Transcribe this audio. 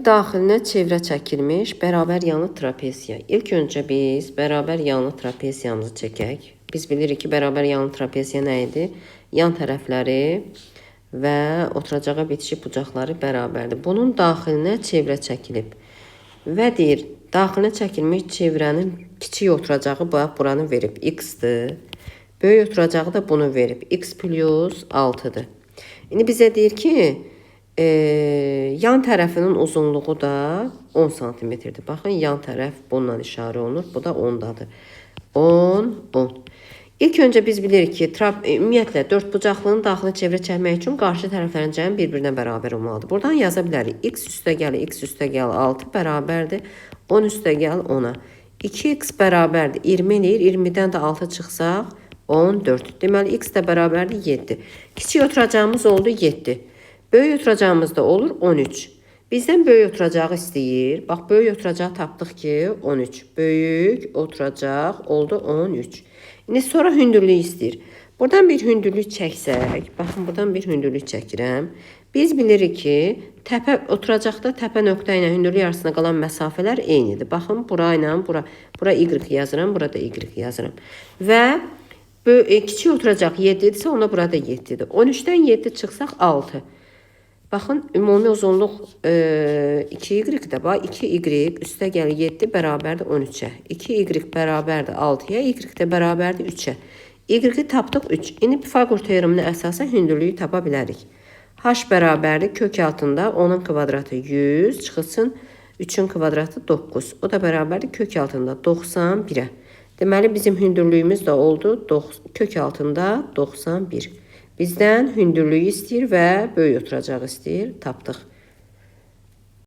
Daxilinə çevrə çəkilmiş bərabər yanlı trapesiya. İlk öncə biz bərabər yanlı trapesiyamızı çəkək. Biz bilirik ki, bərabər yanlı trapesiya nə idi? Yan tərəfləri və oturacağa bitişik bucaqları bərabərdir. Bunun daxilinə çevrə çəkilib. Və deyir, daxilinə çəkilmiş çevrənin kiçik oturacağı bax buranı verib x-dir. Böyük oturacağı da bunu verib x plus 6-dır. İndi bizə deyir ki, yan tərəfinin uzunluğu da 10 cm-dir. Baxın, yan tərəf bununla işarə olunur. Bu da 10-dadır. 10, 10. İlk öncə biz bilirik ki, ümumiyyətlə, dörd bucaqlının daxilini çevrə çəkmək üçün qarşı tərəflərin cəmi bir-birinə bərabər olmalıdır. Buradan yaza bilərik. X üstəgəl 6 bərabərdir 10 üstəgəl 10-a. 2x bərabərdir 20 eləyir. 20-dən də 6 çıxsaq 14. Deməli, x də bərabərdir 7. Kiçik oturacağımız oldu 7. Böyük oturacağımız da olur 13. Bizdən böyük oturacağı istəyir. Bax, böyük oturacağı tapdıq ki 13. Böyük oturacaq oldu 13. İndi sonra hündürlük istəyir. Buradan bir hündürlük çəksək. Baxın, buradan bir hündürlük çəkirəm. Biz bilirik ki, oturacaqda təpə nöqtə ilə hündürlük arasında qalan məsafələr eynidir. Baxın, bura ilə bura y yazıram, burada y yazıram. Və kiçik oturacaq 7-dirsə, ona burada 7-dir. 13-dən 7 çıxsaq 6. Baxın, ümumi uzunluq 2y-də bax, 2y üstə gəlir 7 bərabərdir 13-ə. 2y bərabərdir 6-ya, y də bərabərdir 3-ə. Y-i tapdıq 3. İndi Pifaqor teoreminə əsasən hündürlüyü tapa bilərik. H bərabərdir kök altında 10-un kvadratı 100 çıxılsın 3-ün kvadratı 9. O da bərabərdir kök altında 91-ə. Deməli, bizim hündürlüyümüz də oldu kök altında 91. Bizdən hündürlüyü istəyir və böyük oturacağı istəyir, tapdıq.